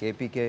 KPK,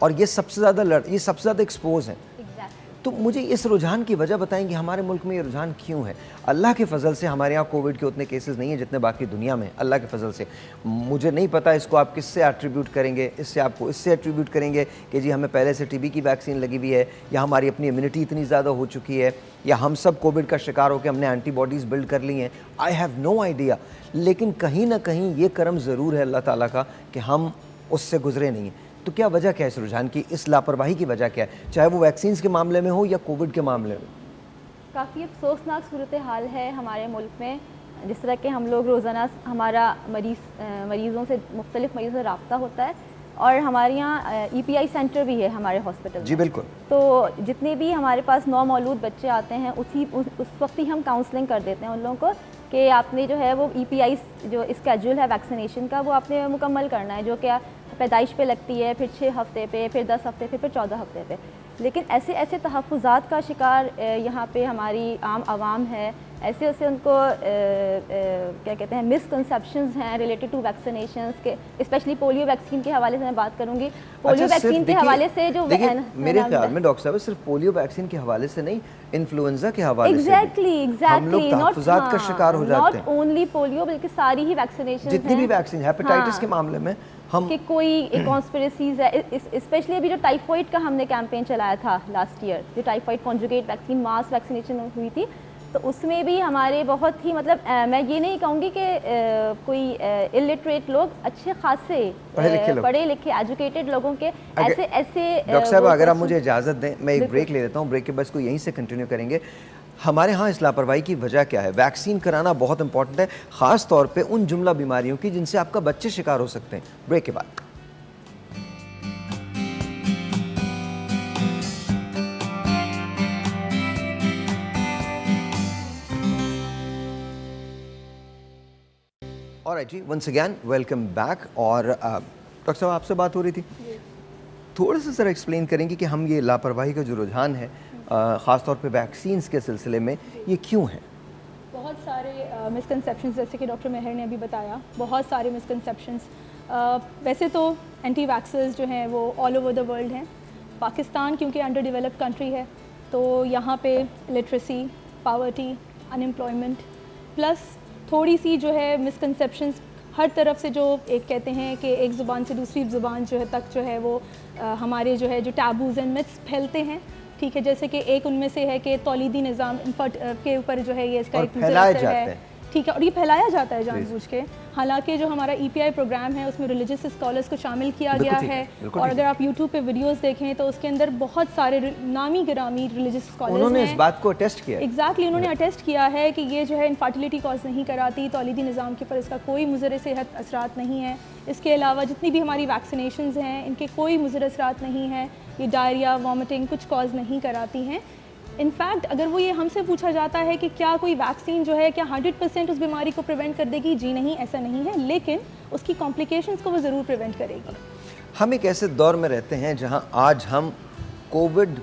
اور یہ سب سے زیادہ ایکسپوز ہیں. تو مجھے اس رجحان کی وجہ بتائیں کہ ہمارے ملک میں یہ رجحان کیوں ہے؟ اللہ کے فضل سے ہمارے یہاں کووڈ کے اتنے کیسز نہیں ہیں جتنے باقی دنیا میں، اللہ کے فضل سے. مجھے نہیں پتہ اس کو آپ کس سے ایٹریبیوٹ کریں گے. آپ کو اس سے ایٹریبیوٹ کریں گے کہ جی ہمیں پہلے سے ٹی بی کی ویکسین لگی ہوئی ہے، یا ہماری اپنی امیونٹی اتنی زیادہ ہو چکی ہے، یا ہم سب کووڈ کا شکار ہو کے ہم نے اینٹی باڈیز بلڈ کر لی ہیں. I have no idea. لیکن کہیں نہ کہیں یہ کرم ضرور ہے اللہ تعالیٰ کا کہ ہم اس سے گزرے نہیں ہیں. تو کیا وجہ کیا ہے اس رجحان کی، اس لاپرواہی کی وجہ کیا ہے، چاہے وہ ویکسینز کے معاملے میں ہو یا کووڈ کے معاملے میں؟ کافی افسوسناک صورتحال ہے ہمارے ملک میں. جس طرح کہ ہم لوگ روزانہ ہمارا مریضوں سے مختلف مریضوں سے رابطہ ہوتا ہے، اور ہمارے یہاں ای پی آئی سینٹر بھی ہے ہمارے ہاسپٹل میں. جی بالکل. تو جتنے بھی ہمارے پاس نومولود بچے آتے ہیں اس وقت ہی ہم کاؤنسلنگ کر دیتے ہیں ان لوگوں کو کہ آپ نے جو ہے وہ ای پی آئی جو اسکیجول ہے ویکسینیشن کا وہ آپ نے مکمل کرنا ہے، جو کہ پیدائش پہ لگتی ہے، پھر 6 ہفتے پہ، پھر 10 ہفتے پہ، پھر 14 ہفتے پہ. لیکن ایسے تحفظات کا شکار یہاں پہ ہماری عام عوام ہے. ایسے ان کو کیا کہتے ہیں مسکنسیپشنز ہیں ریلیٹڈ ٹو ویکسینیشنز کے، اسپیشلی پولیو ویکسین کے حوالے سے میں بات کروں گی. پولیو ویکسین کے حوالے سے جو میرے خیال میں ڈاکٹر صاحب صرف پولیو ویکسین کے حوالے سے نہیں، انفلوئنزا کے حوالے سے ایگزیکٹلی ہم لوگ تحفظات کا شکار ہو جاتے ہیں. ناٹ اونلی پولیو بلکہ ساری ہی ویکسینیشن جتنی بھی ویکسین، ہیپیٹائٹس کے معاملے میں ہم کہ کوئی کانسپریسیز ہے. اسپیشلی ابھی جو ٹائیفائڈ کا ہم نے کیمپین چلایا تھا لاسٹ ایئر، جو ٹائیفائڈ کانجوگیٹ ویکسین ماس ویکسینیشن ہوئی تھی، تو اس میں بھی ہمارے بہت ہی مطلب میں یہ نہیں کہوں گی کہ کوئی الٹریٹ لوگ، اچھے خاصے پڑھے لکھے ایجوکیٹڈ لوگوں کے ایسے ڈاکٹر صاحب اگر آپ مجھے اجازت دیں میں ایک بریک لے لیتا ہوں، بریک کے بعد اس کو یہیں سے کنٹینیو کریں گے. ہمارے ہاں اس لاپرواہی کی وجہ کیا ہے؟ ویکسین کرانا بہت امپورٹنٹ ہے، خاص طور پہ ان جملہ بیماریوں کی جن سے آپ کا بچے شکار ہو سکتے ہیں. بریک کے بعد. Alright جی، ونس اگین ویلکم بیک. اور ڈاکٹر صاحب آپ سے بات ہو رہی تھی، تھوڑا سا ذرا ایکسپلین کریں گے کہ ہم یہ لاپرواہی کا جو رجحان ہے خاص طور پہ ویکسینز کے سلسلے میں یہ کیوں ہیں؟ بہت سارے مسکنسیپشنز، جیسے کہ ڈاکٹر مہر نے ابھی بتایا، بہت سارے مسکنسیپشنز. ویسے تو اینٹی ویکسرز جو ہیں وہ آل اوور دا ورلڈ ہیں. پاکستان کیونکہ انڈر ڈیولپڈ کنٹری ہے تو یہاں پہ لٹریسی، پاورٹی، ان امپلائمنٹ پلس تھوڑی سی جو ہے مسکنسیپشنز ہر طرف سے، جو ایک کہتے ہیں کہ ایک زبان سے دوسری زبان جو ہے تک جو ہے وہ ہمارے جو ہے جو ٹیبوز اینڈ متس پھیلتے ہیں. ٹھیک ہے، جیسے کہ ایک ان میں سے ہے کہ تولیدی نظام کے اوپر جو ہے یہ اس کا ایک اثر ہے. ٹھیک ہے، اور یہ پھیلایا جاتا ہے جان بوجھ کے. حالانکہ جو ہمارا ای پی آئی پروگرام ہے اس میں ریلیجیس اسکالرس کو شامل کیا گیا ہے، اور اگر آپ یوٹیوب پہ ویڈیوز دیکھیں تو اس کے اندر بہت سارے نامی گرامی ریلیجیس اسکالرس انہوں نے اس بات کو اٹیسٹ کیا. ایگزیکٹلی، انہوں نے اٹیسٹ کیا ہے کہ یہ جو ہے انفرٹیلیٹی کاز نہیں کراتی، تولیدی نظام کے اوپر اس کا کوئی مضر صحت اثرات نہیں ہے. اس کے علاوہ جتنی بھی ہماری ویکسینیشنز ہیں ان کے کوئی مضر اثرات نہیں ہیں. یہ ڈائریا، وامٹنگ کچھ کاز نہیں کراتی ہیں. انفیکٹ اگر وہ یہ ہم سے پوچھا جاتا ہے کہ کیا کوئی ویکسین جو ہے کیا 100% اس بیماری کو پریونٹ کر دے گی، جی نہیں، ایسا نہیں ہے، لیکن اس کی کمپلیکیشنز کو وہ ضرور پریونٹ کرے گی. ہم ایک ایسے دور میں رہتے ہیں جہاں آج ہم کووڈ،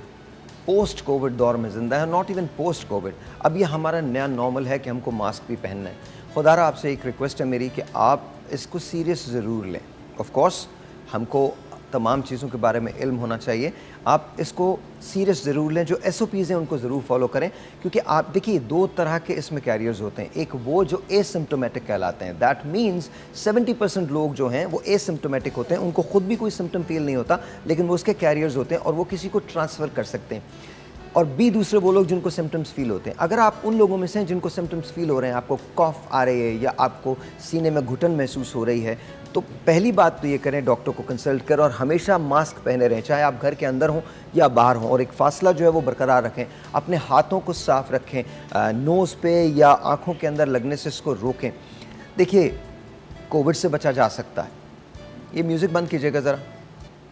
پوسٹ کووڈ دور میں زندہ ہیں، ناٹ ایون پوسٹ کووڈ. اب یہ ہمارا نیا نارمل ہے کہ ہم کو ماسک بھی پہننا ہے. خدا را آپ سے ایک ریکویسٹ ہے میری کہ آپ اس کو سیریس ضرور لیں. آف کورس ہم کو تمام چیزوں کے بارے میں علم ہونا چاہیے، آپ اس کو سیریس ضرور لیں. جو ایس او پیز ہیں ان کو ضرور فالو کریں، کیونکہ آپ دیکھیے 2 طرح کے اس میں کیریئرز ہوتے ہیں. ایک وہ جو اے سمپٹومیٹک کہلاتے ہیں، دیٹ مینس 70% لوگ جو ہیں وہ اے سمپٹومیٹک ہوتے ہیں، ان کو خود بھی کوئی سمپٹم فیل نہیں ہوتا لیکن وہ اس کے کیریئرز ہوتے ہیں اور وہ کسی کو ٹرانسفر کر سکتے ہیں. اور بی دوسرے وہ لوگ جن کو سمپٹمس فیل ہوتے ہیں. اگر آپ ان لوگوں میں سے ہیں جن کو سمپٹمس فیل ہو رہے ہیں، آپ کو کاف آ رہی ہے یا آپ کو سینے میں گھٹن محسوس ہو رہی ہے، تو پہلی بات تو یہ کریں ڈاکٹر کو کنسلٹ کریں اور ہمیشہ ماسک پہنے رہیں، چاہے آپ گھر کے اندر ہوں یا باہر ہوں. اور ایک فاصلہ جو ہے وہ برقرار رکھیں، اپنے ہاتھوں کو صاف رکھیں، نوز پہ یا آنکھوں کے اندر لگنے سے اس کو روکیں. دیکھیے کووڈ سے بچا جا سکتا ہے. یہ میوزک بند کیجیے گا، ذرا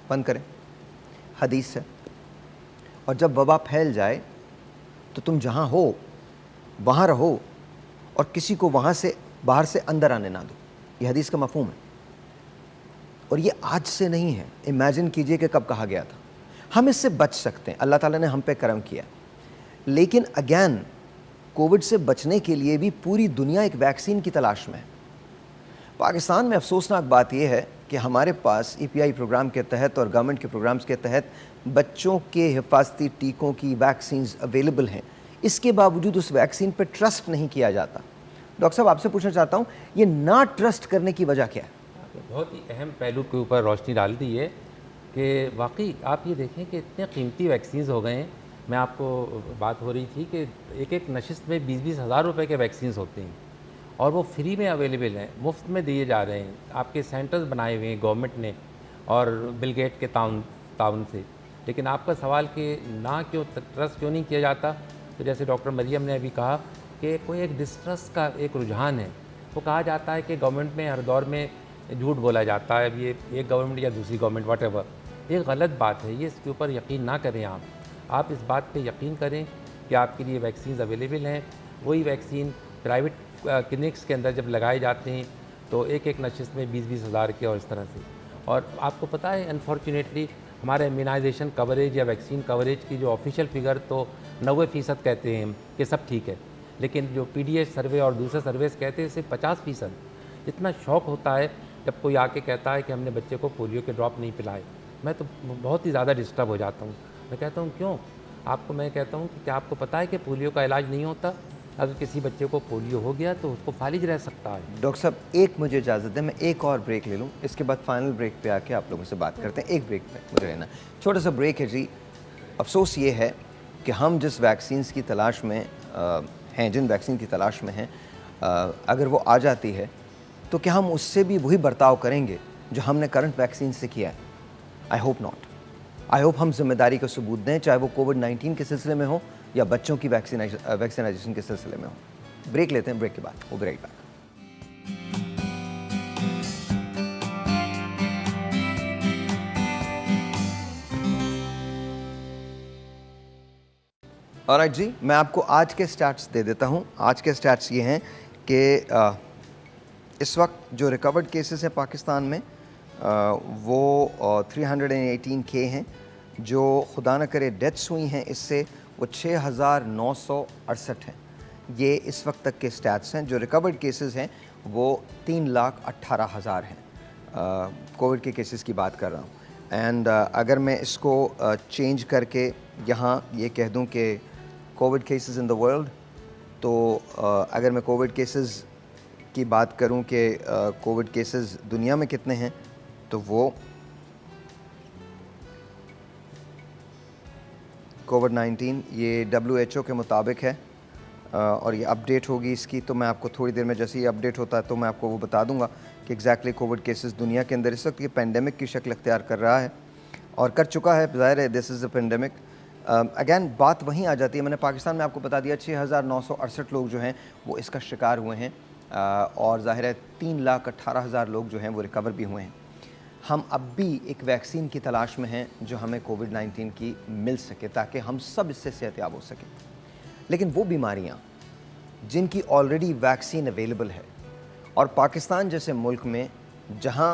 بند کریں. حدیث سے، اور جب وبا پھیل جائے تو تم جہاں ہو وہاں رہو اور کسی کو وہاں سے باہر سے اندر آنے نہ دو. یہ حدیث کا مفہوم ہے اور یہ آج سے نہیں ہے. امیجن کیجئے کہ کب کہا گیا تھا. ہم اس سے بچ سکتے ہیں، اللہ تعالیٰ نے ہم پہ کرم کیا. لیکن اگین کووڈ سے بچنے کے لیے بھی پوری دنیا ایک ویکسین کی تلاش میں ہے. پاکستان میں افسوسناک بات یہ ہے کہ ہمارے پاس EPI پروگرام کے تحت اور گورنمنٹ کے پروگرامز کے تحت بچوں کے حفاظتی ٹیکوں کی ویکسینز اویلیبل ہیں، اس کے باوجود اس ویکسین پہ ٹرسٹ نہیں کیا جاتا. ڈاکٹر صاحب آپ سے پوچھنا چاہتا ہوں یہ نہ ٹرسٹ کرنے کی وجہ کیا ہے؟ بہت ہی اہم پہلو کے اوپر روشنی ڈال دی ہے کہ واقعی آپ یہ دیکھیں کہ اتنے قیمتی ویکسینز ہو گئے ہیں. میں آپ کو بات ہو رہی تھی کہ ایک نشست میں 20-20 ہزار روپے کے ویکسینز ہوتے ہیں اور وہ فری میں اویلیبل ہیں، مفت میں دیے جا رہے ہیں. آپ کے سینٹرز بنائے ہوئے ہیں گورنمنٹ نے اور بل گیٹ کے تعاون سے. لیکن آپ کا سوال کہ نہ کیوں ٹرسٹ کیوں نہیں کیا جاتا، تو جیسے ڈاکٹر مریم نے ابھی کہا کہ کوئی ایک ڈسٹرسٹ کا ایک رجحان ہے. وہ کہا جاتا ہے کہ گورنمنٹ میں ہر دور میں جھوٹ بولا جاتا ہے، اب یہ ایک گورنمنٹ یا دوسری گورنمنٹ واٹ ایور. یہ غلط بات ہے، یہ اس کے اوپر یقین نہ کریں. آپ اس بات پہ یقین کریں کہ آپ کے لیے ویکسینز اویلیبل ہیں. وہی ویکسین پرائیویٹ کلینکس کے اندر جب لگائے جاتے ہیں تو ایک نشست میں 20-20 ہزار کے اور اس طرح سے. اور آپ کو پتہ ہے انفارچونیٹلی ہمارے امیونائزیشن کوریج یا ویکسین کوریج کی جو آفیشیل فگر تو 90% کہتے ہیں کہ سب ٹھیک ہے، لیکن جو PDH سروے اور دوسرے سرویز کہتے ہیں صرف 50%. اتنا شوق ہوتا ہے جب کوئی آ کے کہتا ہے کہ ہم نے بچے کو پولیو کے ڈراپ نہیں پلائے. میں تو بہت ہی زیادہ ڈسٹرب ہو جاتا ہوں. میں کہتا ہوں کیوں؟ آپ کو میں کہتا ہوں کہ کیا آپ کو پتہ ہے کہ پولیو کا علاج نہیں ہوتا؟ اگر کسی بچے کو پولیو ہو گیا تو اس کو فالج رہ سکتا ہے. ڈاکٹر صاحب ایک مجھے اجازت دیں، میں ایک اور بریک لے لوں، اس کے بعد فائنل بریک پہ آ کے آپ لوگوں سے بات کرتے ہیں. ایک بریک پہ مجھے لینا چھوٹا سا بریک ہے جی. افسوس یہ ہے کہ ہم جس ویکسینز کی تلاش میں ہیں، جن ویکسین کی تلاش میں ہیں، اگر وہ آ جاتی ہے تو کیا ہم اس سے بھی وہی برتاؤ کریں گے جو ہم نے کرنٹ ویکسین سے کیا ہے؟ I hope not. I hope ہم ذمہ داری کا ثبوت دیں، چاہے وہ کووڈ-19 کے سلسلے میں ہو یا بچوں کی ویکسینائزیشن کے سلسلے میں ہو. بریک لیتے ہیں، بریک کے بعد وہ بریک بیک. آلرائٹ جی، میں آپ کو آج کے سٹیٹس دے دیتا ہوں. آج کے سٹیٹس یہ ہیں کہ اس وقت جو ریکورڈ کیسز ہیں پاکستان میں وہ 318K ہیں. جو خدا نہ کرے ڈیتھس ہوئی ہیں اس سے وہ 6968 ہیں. یہ اس وقت تک کے سٹیٹس ہیں. جو ریکورڈ کیسز ہیں وہ 3,18,000 ہیں. کووڈ کے کیسز کی بات کر رہا ہوں. اینڈ اگر میں اس کو چینج کر کے یہاں یہ کہہ دوں کہ Covid cases in the world, تو اگر میں کووڈ کیسز کی بات کروں کہ کووڈ کیسز دنیا میں کتنے ہیں، تو وہ کووڈ-19 یہ WHO کے مطابق ہے اور یہ اپڈیٹ ہوگی اس کی، تو میں آپ کو تھوڑی دیر میں جیسے یہ اپڈیٹ ہوتا ہے تو میں آپ کو وہ بتا دوں گا کہ ایگزیکٹلی کووڈ کیسز دنیا کے اندر اس وقت یہ پینڈیمک کی شکل اختیار کر رہا ہے اور کر چکا ہے. ظاہر ہے دس از اے پینڈیمک. اگین بات وہیں آ جاتی ہے. میں نے پاکستان میں آپ کو بتا دیا 6,968 لوگ جو ہیں وہ اس کا شکار ہوئے ہیں اور ظاہر ہے 3,18,000 لوگ جو ہیں وہ ریکور بھی ہوئے ہیں. ہم اب بھی ایک ویکسین کی تلاش میں ہیں جو ہمیں کووڈ-19 کی مل سکے تاکہ ہم سب اس سے صحت یاب ہو سکیں. لیکن وہ بیماریاں جن کی آلریڈی ویکسین اویلیبل ہے اور پاکستان جیسے ملک میں جہاں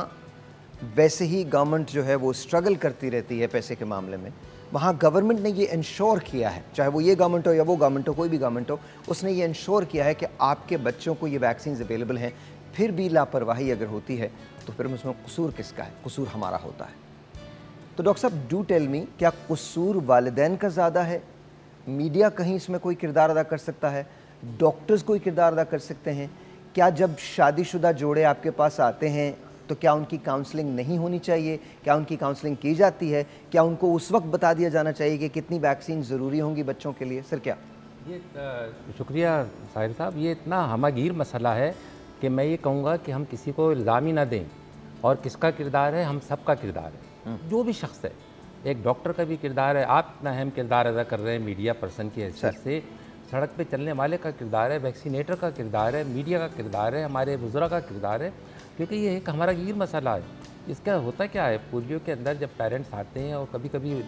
ویسے ہی گورنمنٹ جو ہے وہ اسٹرگل کرتی رہتی ہے پیسے کے معاملے میں، وہاں گورنمنٹ نے یہ انشور کیا ہے، چاہے وہ یہ گورنمنٹ ہو یا وہ گورنمنٹ ہو، کوئی بھی گورنمنٹ ہو، اس نے یہ انشور کیا ہے کہ آپ کے بچوں کو یہ ویکسینز اویلیبل ہیں. پھر بھی لاپرواہی اگر ہوتی ہے تو پھر اس میں قصور کس کا ہے؟ قصور ہمارا ہوتا ہے. تو ڈاکٹر صاحب ڈو ٹیل می، کیا قصور والدین کا زیادہ ہے؟ میڈیا کہیں اس میں کوئی کردار ادا کر سکتا ہے؟ ڈاکٹرز کوئی کردار ادا کر سکتے ہیں؟ کیا جب شادی شدہ جوڑے آپ کے پاس آتے ہیں تو کیا ان کی کاؤنسلنگ نہیں ہونی چاہیے؟ کیا ان کی کاؤنسلنگ کی جاتی ہے؟ کیا ان کو اس وقت بتا دیا جانا چاہیے کہ کتنی ویکسین ضروری ہوں گی بچوں کے لیے؟ سر کیا یہ شکریہ ساحر صاحب. یہ اتنا ہمہ گیر مسئلہ ہے کہ میں یہ کہوں گا کہ ہم کسی کو الزام ہی نہ دیں. اور کس کا کردار ہے؟ ہم سب کا کردار ہے. جو بھی شخص ہے، ایک ڈاکٹر کا بھی کردار ہے. آپ اتنا اہم کردار ادا کر رہے ہیں میڈیا پرسن کی حیثیت سے. سڑک پہ چلنے والے کا کردار ہے، ویکسینیٹر کا کردار ہے، میڈیا کا کردار ہے، ہمارے بزرگ کا کردار ہے. کیونکہ یہ ایک ہمارا گیر مسئلہ ہے. اس کا ہوتا کیا ہے، پولیو کے اندر جب پیرنٹس آتے ہیں اور کبھی کبھی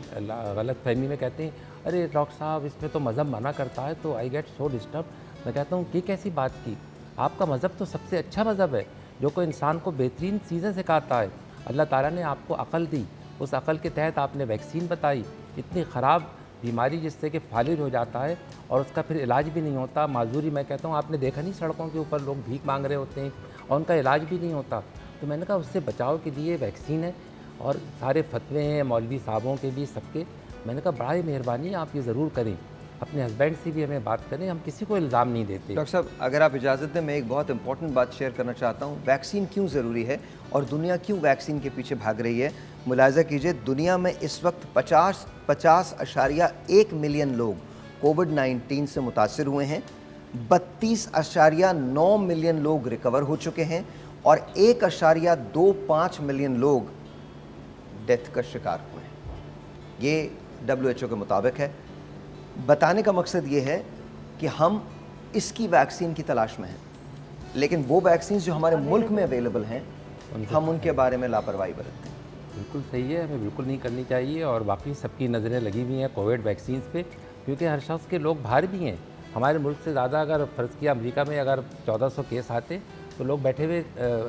غلط فہمی میں کہتے ہیں ارے ڈاکٹر صاحب اس میں تو مذہب منع کرتا ہے، تو آئی گیٹ سو ڈسٹرب. میں کہتا ہوں کہ کیسی بات کی؟ آپ کا مذہب تو سب سے اچھا مذہب ہے جو کوئی انسان کو بہترین چیزیں سکھاتا ہے. اللہ تعالیٰ نے آپ کو عقل دی، اس عقل کے تحت آپ نے ویکسین بتائی. اتنی خراب بیماری جس سے کہ فالج ہو جاتا ہے اور اس کا پھر علاج بھی نہیں ہوتا. معذوری میں کہتا ہوں، آپ نے دیکھا نہیں سڑکوں کے اوپر لوگ بھیک مانگ رہے ہوتے ہیں اور ان کا علاج بھی نہیں ہوتا. تو میں نے کہا اس سے بچاؤ کے لیے ویکسین ہے اور سارے فتوے ہیں مولوی صاحبوں کے بھی سب کے. میں نے کہا برائے مہربانی آپ یہ ضرور کریں, اپنے ہسبینڈ سے بھی ہمیں بات کریں, ہم کسی کو الزام نہیں دیتے. ڈاکٹر صاحب اگر آپ اجازت دیں میں ایک بہت امپورٹنٹ بات شیئر کرنا چاہتا ہوں. ویکسین کیوں ضروری ہے اور دنیا کیوں ویکسین کے پیچھے بھاگ رہی ہے؟ ملاحظہ کیجئے, دنیا میں اس وقت 50.1 ملین لوگ کووڈ-19 سے متاثر ہوئے ہیں, 32.9 ملین لوگ ریکور ہو چکے ہیں اور 1.25 ملین لوگ ڈیتھ کا شکار ہوئے ہیں. یہ WHO کے مطابق ہے. بتانے کا مقصد یہ ہے کہ ہم اس کی ویکسین کی تلاش میں ہیں, لیکن وہ ویکسینز جو ہمارے ملک میں اویلیبل ہیں ہم ان کے بارے میں لاپرواہی برتتے ہیں. بالکل صحیح ہے, ہمیں بالکل نہیں کرنی چاہیے. اور باقی سب کی نظریں لگی ہوئی ہیں کووڈ ویکسینز پہ, کیونکہ ہر شخص کے لوگ باہر بھی ہیں. ہمارے ملک سے زیادہ اگر فرض کیا امریکہ میں اگر 1400 کیس آتے تو لوگ بیٹھے ہوئے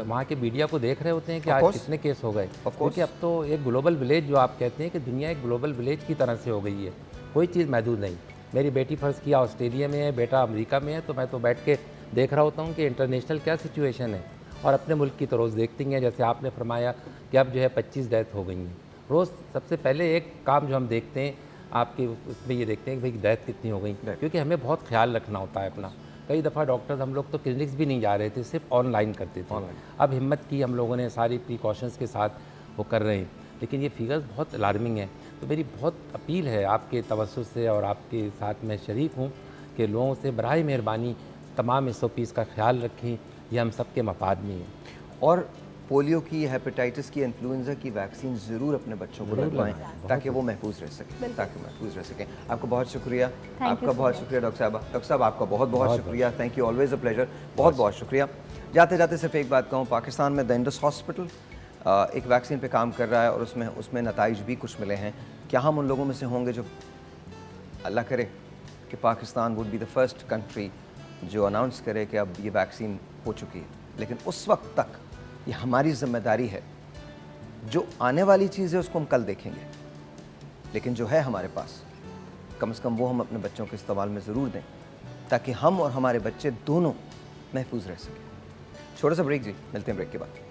وہاں کے میڈیا کو دیکھ رہے ہوتے ہیں کہ آج کتنے کیس ہو گئے. کیونکہ اب تو ایک گلوبل ولیج جو آپ کہتے ہیں کہ دنیا ایک گلوبل ولیج کی طرح سے ہو گئی ہے, کوئی چیز محدود نہیں. میری بیٹی فرض کیا آسٹریلیا میں ہے, بیٹا امریکہ میں ہے, تو میں تو بیٹھ کے دیکھ رہا ہوتا ہوں کہ انٹرنیشنل کیا سچویشن ہے. اور اپنے ملک کی تو روز دیکھتی ہیں, جیسے آپ نے فرمایا کہ اب جو ہے 25 ڈیتھ ہو گئی ہیں روز. سب سے پہلے ایک کام جو ہم دیکھتے ہیں آپ کے اس میں یہ دیکھتے ہیں کہ بھئی ڈیتھ کتنی ہو گئی, کیونکہ ہمیں بہت خیال رکھنا ہوتا ہے اپنا. کئی دفعہ ڈاکٹرز ہم لوگ تو کلینکس بھی نہیں جا رہے تھے, صرف آن لائن کرتے تھے. اب ہمت کی ہم لوگوں نے, ساری پریکاشنز کے ساتھ وہ کر رہے ہیں, لیکن یہ فیگرز بہت الارمنگ ہیں. تو میری بہت اپیل ہے آپ کے توسط سے, اور آپ کے ساتھ میں شریک ہوں, کہ لوگوں سے برائے مہربانی تمام SOPs کا خیال رکھیں, یہ ہم سب کے مفاد میں ہے. اور پولیو کی, ہیپیٹائٹس کی, انفلوئنزا کی ویکسین ضرور اپنے بچوں کو لگوائیں تاکہ وہ محفوظ رہ سکیں. آپ کا بہت شکریہ. آپ کا بہت شکریہ ڈاکٹر صاحبہ. ڈاکٹر صاحب آپ کا بہت بہت شکریہ. Thank you, always a pleasure. بہت بہت شکریہ. جاتے جاتے صرف ایک بات کہوں, پاکستان میں دا انڈس ہاسپٹل ایک ویکسین پہ کام کر رہا ہے اور اس میں نتائج بھی کچھ ملے ہیں. کیا ہم ان لوگوں میں سے ہوں گے جو, اللہ کرے کہ Pakistan would be the first country جو اناؤنس کرے کہ اب یہ ویکسین ہو چکی ہے, لیکن اس وقت تک یہ ہماری ذمہ داری ہے. جو آنے والی چیز ہے اس کو ہم کل دیکھیں گے, لیکن جو ہے ہمارے پاس کم از کم وہ ہم اپنے بچوں کے استعمال میں ضرور دیں تاکہ ہم اور ہمارے بچے دونوں محفوظ رہ سکیں. چھوٹا سا بریک جی, ملتے ہیں بریک کے بعد.